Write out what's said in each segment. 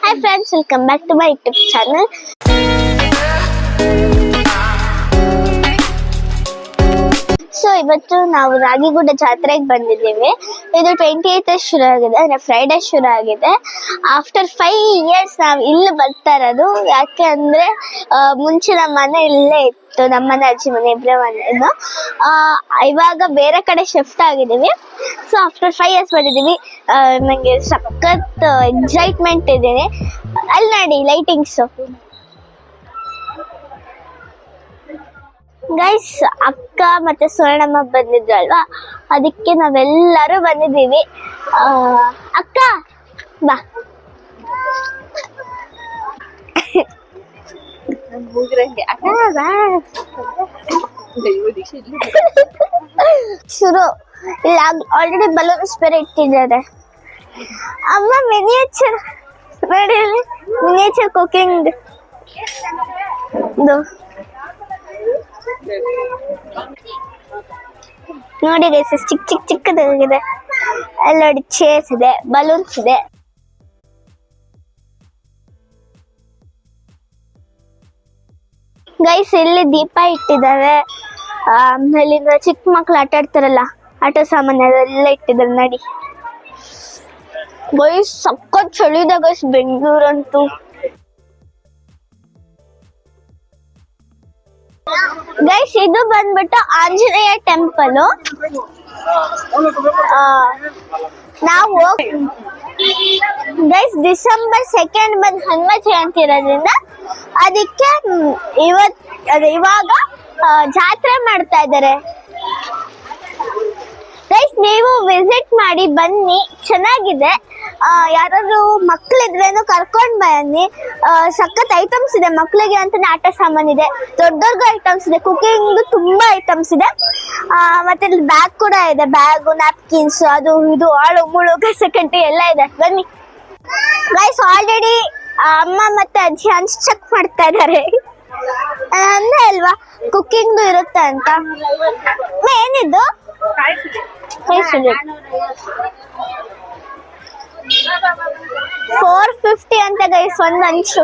Hi friends, welcome back to my YouTube channel. So ಇವತ್ತು ನಾವು ರಾಗಿಗುಡ್ಡ ಜಾತ್ರೆಗೆ ಬಂದಿದ್ದೀವಿ. ಇದು 28th ಶುರು ಆಗಿದೆ, ಅಂದ್ರೆ ಫ್ರೈಡೆ ಶುರು ಆಗಿದೆ. ಆಫ್ಟರ್ 5 years ನಾವು ಇಲ್ಲಿ ಬರ್ತಾ ಇರೋದು. ಯಾಕೆ ಅಂದ್ರೆ ಮುಂಚೆ ನಮ್ಮ ಮನೆ ಇಲ್ಲೇ ಇತ್ತು, ನಮ್ಮ ಮನೆ ಅಜ್ಜಿ ಮನೆ ಇಬ್ಬರ ಮನೆಯನ್ನು. ಇವಾಗ ಬೇರೆ ಕಡೆ ಶಿಫ್ಟ್ ಆಗಿದ್ದೀವಿ. ಸೊ ಆಫ್ಟರ್ 5 years ಬಂದಿದ್ದೀವಿ. ನನಗೆ ಸಖತ್ ಎಕ್ಸೈಟ್ಮೆಂಟ್ ಇದ್ದೀನಿ. ಅಲ್ಲಿ ನೋಡಿ ಲೈಟಿಂಗ್ಸ್. ಗೈಸ್, ಅಕ್ಕ ಮತ್ತೆ ಸ್ವರ್ಣಮ್ಮ ಬಂದಿದ್ರು ಅಲ್ವಾ, ಅದಕ್ಕೆ ನಾವೆಲ್ಲರೂ ಬಂದಿದ್ದೀವಿ. ಅಕ್ಕ ಬಾ. ಶುರು ಇಲ್ಲ, ಆಲ್ರೆಡಿ ಬಲೂನ್ಸ್ ಬೇರೆ ಇಟ್ಟಿದ್ದಾರೆ. ಅಮ್ಮ ಮಿನಿಯೇಚರ್ ನೋಡಿ, ಮಿನಿಯೇಚರ್ ಕುಕಿಂಗ್ ನೋಡಿ ಗೈಸ್, ಚಿಕ್ಕದಾಗಿದೆ. ಅಲ್ಲಿ ನೋಡಿ ಚೇರ್ಸ್ ಇದೆ, ಬಲೂನ್ಸ್ ಇದೆ. ಗೈಸ್, ಇಲ್ಲಿ ದೀಪ ಇಟ್ಟಿದ್ದಾರೆ. ಆಮೇಲೆ ಚಿಕ್ಕ ಮಕ್ಳು ಆಟ ಆಡ್ತಾರಲ್ಲ, ಆಟ ಸಾಮಾನು ಅದೆಲ್ಲ ಇಟ್ಟಿದ್ದಾರೆ ನೋಡಿ. ಗೈಸ್ ಸಖತ್ ಚಳಿ ಇದೆ ಗೈಸ್ ಬೆಂಗಳೂರಂತೂ. ಗೈಸ್, ಇದು ಬಂದ್ಬಿಟ್ಟು ಆಂಜನೇಯ ಟೆಂಪಲ್. ನಾವು ಗೈಸ್ December 2 ಬಂದ್ ಹನುಮ ಜಯಂತಿ ಇರೋದ್ರಿಂದ ಅದಕ್ಕೆ ಇವಾಗ ಜಾತ್ರೆ ಮಾಡ್ತಾ ಇದ್ದಾರೆ. ಗೈಸ್, ನೀವು ವಿಸಿಟ್ ಮಾಡಿ ಬನ್ನಿ, ಚೆನ್ನಾಗಿದೆ. ಯಾರಾದ್ರೂ ಮಕ್ಳಿದ್ರೇನು ಕರ್ಕೊಂಡ್ ಬನ್ನಿ. ಸಖತ್ ಐಟಮ್ಸ್ ಇದೆ, ಮಕ್ಳಿಗೆ ಅಂತಾನೆ ಆಟ ಸಾಮಾನ್ ಇದೆ, ದೊಡ್ಡವ್ರಿಗೂ ಐಟಮ್ಸ್ ಇದೆ, ಕುಕಿಂಗ್ ತುಂಬಾ ಐಟಮ್ಸ್ ಇದೆ. ಮತ್ತೆ ಬ್ಯಾಗ್ ಕೂಡ ಇದೆ, ಬ್ಯಾಗ್, ನ್ಯಾಪ್ಕಿನ್ಸ್, ಅದು ಇದು ಆಳು ಮುಳು ಕಸಕಂಟಿ ಎಲ್ಲ ಇದೆ. ಬನ್ನಿ ಗೈಸ್. ಆಲ್ರೆಡಿ ಅಮ್ಮ ಮತ್ತೆ ಅಜ್ಜಿ ಹಂಚ್ ಚೆಕ್ ಮಾಡ್ತಾ ಇದ್ದಾರೆ. ಅಂದೆ ಅಲ್ವಾ ಕುಕಿಂಗ್ ಇರುತ್ತೆ ಅಂತ. ಏನಿದ್ದು 450 ಅಂತ ಗೈಸ್ ಒಂದ್ ಹಂಚು.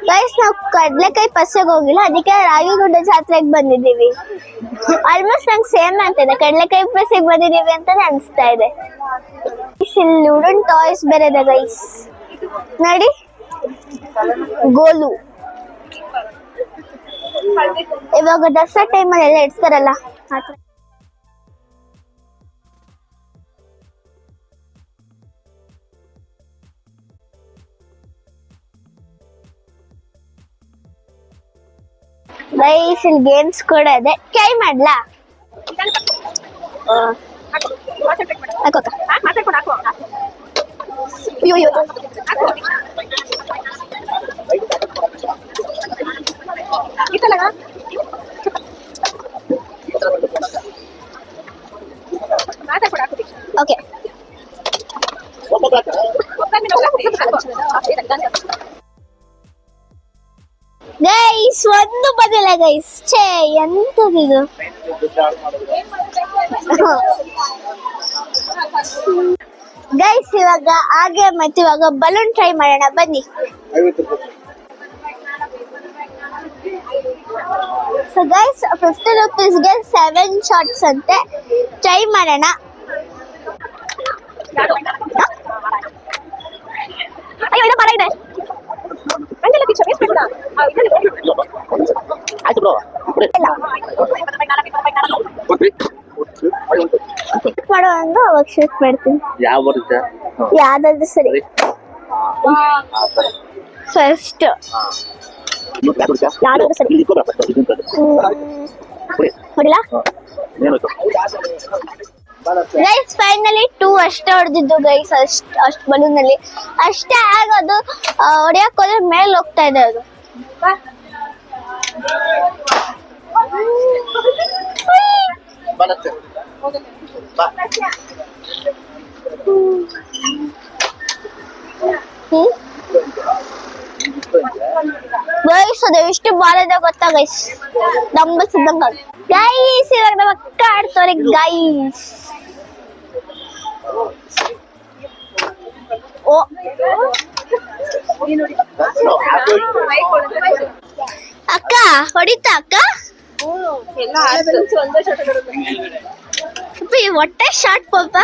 ಗೈಸ್, ನಾವು ಕಡ್ಲೆಕಾಯಿ ಪಸ್ಸಿಗೆ ಹೋಗಿಲ್ಲ, ಅದಕ್ಕೆ ರಾಗಿಗುಡ್ಡ ಜಾತ್ರೆಗೆ ಬಂದಿದ್ದೀವಿ. ಆಲ್ಮೋಸ್ಟ್ ನಂಗೆ ಸೇಮ್ ಆಗ್ತಿದೆ, ಕಡ್ಲೆಕಾಯಿ ಪಸ್ಸಿಗೆ ಬಂದಿದ್ದೀವಿ ಅಂತಾನೆ ಅನ್ಸ್ತಾ ಇದೆ. ಇಲ್ಲಿ ವುಡನ್ ಟಾಯ್ಸ್ ಬೇರೆ ಇದೆ ಗೈಸ್ ನೋಡಿ, ಗೋಲು. ಇವಾಗ ದಸರಾ ಟೈಮಲ್ಲಿ ಎಲ್ಲ ಇಡ್ತಾರಲ್ಲ ಆತರ. ಗೈಸ್, ಇಲ್ಲಿ ಗೇಮ್ಸ್ ಕೂಡ ಇದೆ, ಟ್ರೈ ಮಾಡ್ಲಾ? ಓಕೆ. ಗೈಸ್, ಒಂದು ಬದಲ ಗೈಸ್. ಛೇ, ಎಂತದಿದು? ಗೈಸ್, ಇವಾಗ ಹಾಗೆ ಮತ್ತೆ ಇವಾಗ ಬಲೂನ್ ಟ್ರೈ ಮಾಡೋಣ ಬನ್ನಿ. ಸೊ ಗೈಸ್, 50 rupeesಗೆ 7 shots ಅಂತೆ. ಟ್ರೈ ಮಾಡೋಣ. ಅಯ್ಯೋ, ಇದು ಮರ ಇದೆ. ಮಾಡುವಂದು ಅವಾಗ ಶೂಟ್ ಮಾಡ್ತೀನಿ. ಯಾವ್ದಾದ್ರು ಸರಿ. ಫಸ್ಟ್ ಯಾವ್ದಾದ್ರು ಸರಿ ಹೊಡಿಲ್ಲ. ಗೈಸ್, ಫೈನಲಿ 2 ಅಷ್ಟೇ ಹೊಡೆದಿದ್ದು ಗೈಸ್. ಅಷ್ಟು ಬಲೂನ್ ಅಲ್ಲಿ ಅಷ್ಟೇ ಆಗೋದು. ಹೊಡಿಯಕ್ ಹೋದ್ರೆ ಮೇಲೆ ಹೋಗ್ತಾ ಇದೆ ಅದು. ಗೈಸ್, ಅದು ಎಷ್ಟು ಬಾಲ್ ಇದೆ ಗೊತ್ತಾ ಗೈಸ್, ಡಂಬಲ್ಸಿದ್ದಂಗ. ಗೈಸ್, ಇವಾಗ ನಮ್ಮ ಅಕ್ಕ ಆಡ್ತಾರೆ ಗೈಸ್. ಓ ಅಕ್ಕ ಹೊಡಿತಾ ಅಕ್ಕ ಹೊಟ್ಟೆ ಶಾರ್ಟ್ ಪಾಪ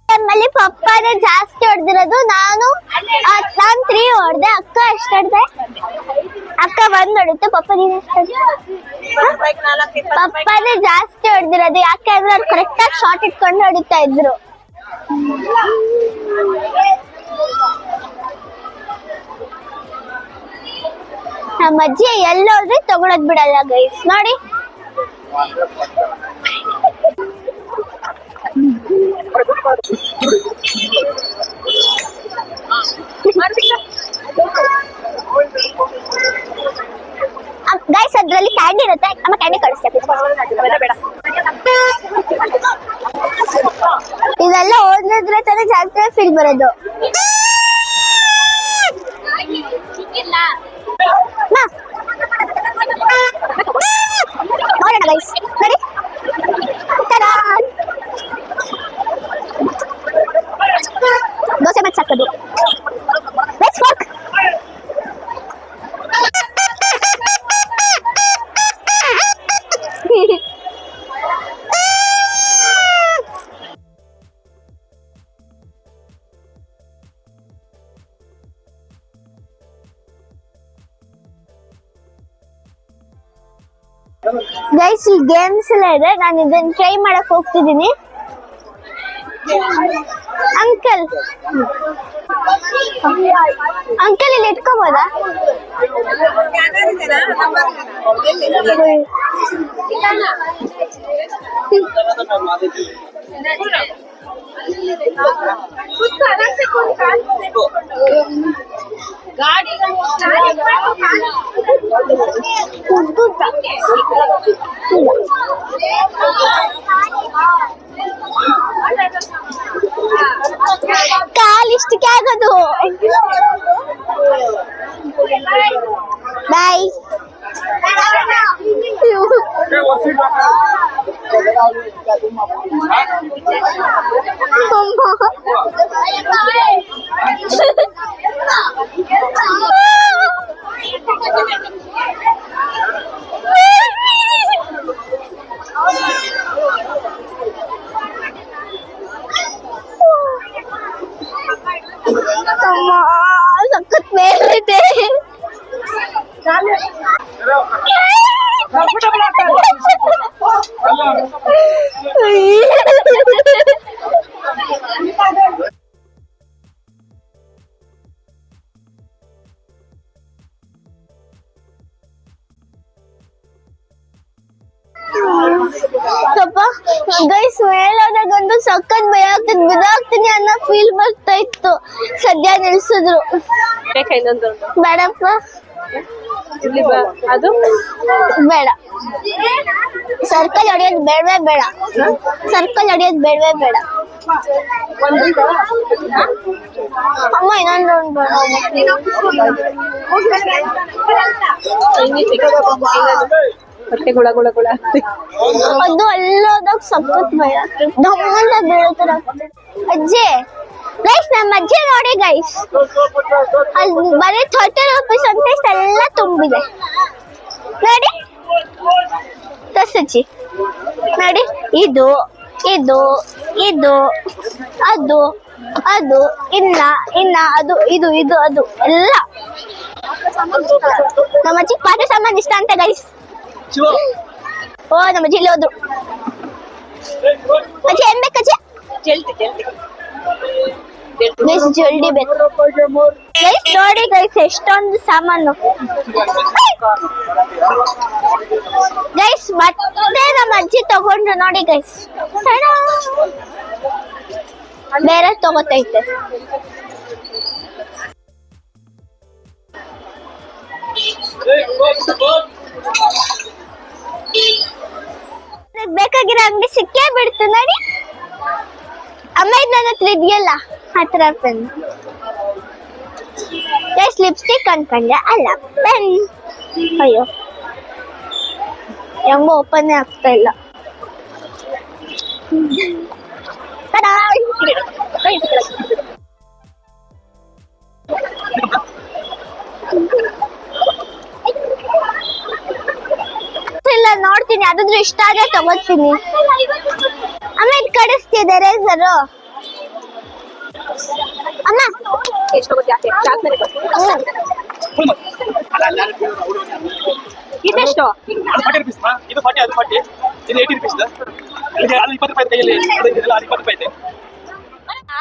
ನಮ್ಮಲ್ಲಿ ಪಪ್ಪಾನೇ ಜಾಸ್ತಿ ಹೊಡೆದಿರೋದು. ನಾನು 3 ಹೊಡೆದೆ, ಅಕ್ಕ ಎಷ್ಟು ಹೊಡೆದೆ? ಅಕ್ಕ 1 ಹೊಡಿತು, ಪಪ್ಪ ನೀನು ಎಷ್ಟು? ಪಪ್ಪಾನೇ ಜಾಸ್ತಿ ಹೊಡೆದಿರೋದು, ಯಾಕೆಂದ್ರೆ ಅವ್ರು ಕರೆಕ್ಟ್ ಆಗಿ ಶಾರ್ಟ್ ಇಟ್ಕೊಂಡು ಹೊಡಿತಾ ಇದ್ರು. ನಮ್ಮ ಅಜ್ಜಿ ಎಲ್ಲೋದ್ರೆ ತಗೊಳದ್ ಬಿಡಲ್ಲ ಗೈಸ್ ನೋಡಿ. ಗೈಸ್ ಅದ್ರಲ್ಲಿ ಕ್ಯಾಂಡಿ ಇರುತ್ತೆ, ಅಮ್ಮ ಕ್ಯಾಂಡಿ ಕಳಿಸ್ತೇವೆ. ಇದೆಲ್ಲ ಓದಿದ್ರೆ ತಾನೇ ಜಾಸ್ತಿ ಫೀಲ್ ಬರೋದು. ನೋಡೋಣ ಗೈಸ್ ನೋಡಿ. ದೋಸೆ ಮತ್ತೆ ಸಾಕೋದು. Let's work. ಗೈಸ್ ಈ ಗೇಮ್ಸ್ ಎಲ್ಲ ಇದೆ, ನಾನು ಇದನ್ನ ಟ್ರೈ ಮಾಡಕ್ ಹೋಗ್ತಿದ್ದೀನಿ. ಅಂಕಲ್ ಅಂಕಲ್ ಇಲ್ಲಿ ಇಟ್ಕೋಬೋದಾ? ಕಾಲಿಷ್ಟಕ್ಕೆ ಆಗೋದು. ಬಾಯ್. ಸಖತ್ ಮೇಲಿದೆ. ಸ್ವಲ್ಪ ಗೈಸ್ ಮೇಲೋದಾಗಂತೂ ಸಖತ್ ಭಯ ಆಗ್ತಿದ್, ಬಿದ್ದಾಗ್ತೀನಿ ಅನ್ನೋ ಫೀಲ್ ಬರ್ತಾ ಇತ್ತು. ಸದ್ಯ ನಿಲ್ಸಿದ್ರು. ಬೇಡಪ್ಪ ಅದು ಬೇಡ. ಸರ್ಕಲ್ ಹೊಡಿಯೋದು ಬೇಡವೇ ಬೇಡ. ಸರ್ಕಲ್ ಹೊಡಿಯೋದು ಬೇಡವೇ ಬೇಡ. ಅಮ್ಮ ಇನ್ನೊಂದು ಬೇಡ. ಹೊಟ್ಟೆ ಗುಳ ಗುಳ ಗುಳ ಅದು ಅಲ್ಲೋದಾಗ ಸಖತ್ ಭಯ ಆಗ್ತದೆ. ದಮ್ಮಂತ ಬೀಳತರ ಅಜ್ಜಿ. ಗೈಸ್ ನಮ್ಮ ಅಜ್ಜಿ ನೋಡಿ ಗೈಸ್, ಅಲ್ಲಿ ಬರೀ 30 ರೂಪೀಸ್ ಅಂತ ಇಷ್ಟೆಲ್ಲ ತುಂಬಿದೆ ನೋಡಿ. ತಸಜ್ಜಿ ನೋಡಿ, ಇದು ಇದು ಇದು ಅದು ಅದು ಇನ್ನ ಅದು ಇದು ಇದು ಅದು ಎಲ್ಲ ನಮ್ಮ ಅಜ್ಜಿ ಪಾಠ ಸಾಮಾನು ಇಷ್ಟ ಅಂತ ಗೈಸ್. ಓ ನಮ್ಮ ಅಜ್ಜಿ ಇಲ್ಲಿ ಹೋದ್ರು. ಅಜ್ಜಿ ಏನ್ ಬೇಕಜ್ಜಿ? ಗೈಸ್ ಜಲ್ದಿ ಬೇಕು ಗೈಸ್. ನೋಡಿ ಗೈಸ್ ಎಷ್ಟೊಂದು ಸಾಮಾನು ಗೈಸ್. ಮತ್ತೆ ನಮ್ಮ ಅಜ್ಜಿ ತಗೊಂಡ್ರು ನೋಡಿ ಗೈಸ್. ಬೇರೆ ತಗೋತೈತೆ. ಬೇಕಾಗಿರೋ ಅಂಗಡಿ ಸಿಕ್ಕೇ ಬಿಡ್ತು ನೋಡಿ. ಅಮ್ಮ ಇದು ನನ್ನ ಹತ್ರ ಇದೆಯಲ್ಲ ಆ ಥರ ಪೆನ್ ಗೈಸ್ ಲಿಪ್ಸ್ಟಿಕ್ ಅನ್ಕೊಂಡೆ ಅಲ್ಲ ಪೆನ್. ಅಯ್ಯೋ ಹೆಂಗೋ ಓಪನ್ ಆಗ್ತಾ ಇಲ್ಲ. ಇಲ್ಲ ನೋಡ್ತೀನಿ, ಯಾವ್ದಾದ್ರು ಇಷ್ಟ ಆದ್ರೆ ತಗೋತೀನಿ. ಅಮ್ಮ ಇದು ಕಡಿಸ್ತಿದೆ ರೇಸರು. ಅಮ್ಮ ಎಷ್ಟು ಗೊತ್ತಾ ಇದೆಷ್ಟು? ಅದು 40 rupees ಮಾ, ಇದು 40 ಅದು 40 ಇದು 80 rupees ಇದು ಅದು 20 ರೂಪಾಯಿ ಕೈಯಲ್ಲಿ ಇದೆಲ್ಲ 20 ರೂಪಾಯಿ ಇದೆ.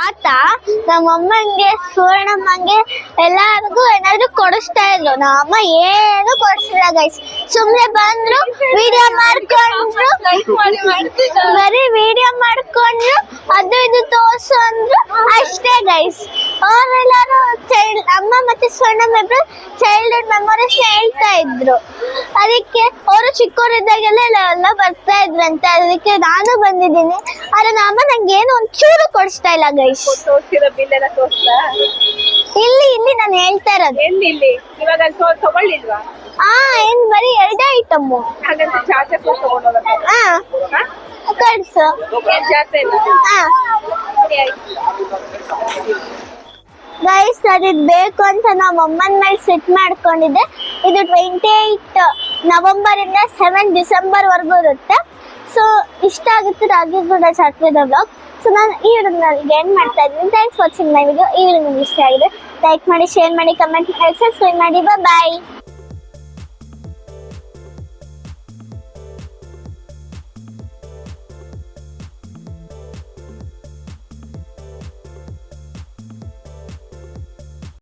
ಆತ ನಮ್ಮಮ್ಮಂಗೆ ಸುವರ್ಣಮ್ಮಂಗೆ ಎಲ್ಲಾರ್ಗು ಏನಾದ್ರು ಕೊಡಿಸ್ತಾ ಇದ್ರು. ನಮ್ಮಮ್ಮ ಏನು ಕೊಡಿಸಿಲ್ಲ ಗೈಸ್. ಸುಮ್ನೆ ಬಂದ್ರು ವಿಡಿಯೋ ಮಾಡ್ಕೊಂಡ್ರು, ಬರೀ ವಿಡಿಯೋ ಮಾಡ್ಕೊಂಡ್ರು, ಅದು ಇದು ತೋರ್ಸು ಅಂದ್ರು ಅಷ್ಟೇ ಗೈಸ್. ಅವರೆಲ್ಲರೂ ಅಮ್ಮ ಮತ್ತೆ ಸುವರ್ಣಮ್ಮ ಇಬ್ರು ಚೈಲ್ಡ್ಹುಡ್ ಮೆಮೊರೀಸ್ ಹೇಳ್ತಾ ಇದ್ರು. ಅದಕ್ಕೆ ಅವರು ಚಿಕ್ಕವರಿದ್ದಾಗೆಲ್ಲ ಎಲ್ಲ ಬರ್ತಾ ಇದ್ರಂತೆ. ಅದಕ್ಕೆ ನಾನು ಬಂದಿದ್ದೀನಿ. ಆದ್ರೆ ನಮ್ಮಮ್ಮ ನಂಗೆ ಏನು ಒಂಚೂರು ಕೊಡಿಸ್ತಾ ಇಲ್ಲ ಗೈಸ್. ತೋರಿಸಿರೋ ಬಿಲ್ ಎಲ್ಲ ತೋರಿಸ್ತಾ? ಇಲ್ಲಿ ನಾನು ಹೇಳ್ತಾ ಇರೋದು. ಎಲ್ಲಿ ಇವಾಗ ತಗೊಳ್ಳಿಲ್ವಾ? ಏನ್ ಬರೀ 2 ಐಟಮ್. ಹಾಗಂತ ಚಾರ್ಜರ್ ತಗೊಂಡೋಗಲ್ಲ. ಕಳ್ಸು. ಏನ್ ಜಾತ್ರೆ ಇಲ್ಲ? ಗೈಸ್ ಅದಿದ್ ಬೇಕು ಅಂತ ನಮ್ಮ ಅಮ್ಮನ ಮೇಲೆ ಸೆಟ್ ಮಾಡ್ಕೊಂಡಿದ್ದೆ. ಇದು 28 ನವೆಂಬರ್ ಇಂದ 7 ಡಿಸೆಂಬರ್ ವರ್ಗೂ ಇರುತ್ತೆ. ಸೊ ಇಷ್ಟ ಆಗುತ್ತೆ ರಾಗಿಗುಡ ಚಾತ್ರದ ಬ್ಲಾಗ್. ಸೊ ನಾನು ಈ ವಿಡಿಯೋನಲ್ಲಿ ಎಂಡ್ ಮಾಡ್ತಾ ಇದ್ದೀನಿ. Thanks watching my video. ಈ ವಿಡಿಯೋ ನಿಮ್ಗೆ ಇಷ್ಟ ಆಗಿದೆ ಲೈಕ್ ಮಾಡಿ, ಶೇರ್ ಮಾಡಿ, ಕಮೆಂಟ್ ಮಾಡಿ, ಸಬ್ಸ್ಕ್ರೈಬ್ ಮಾಡಿ. ಬಾಯ್.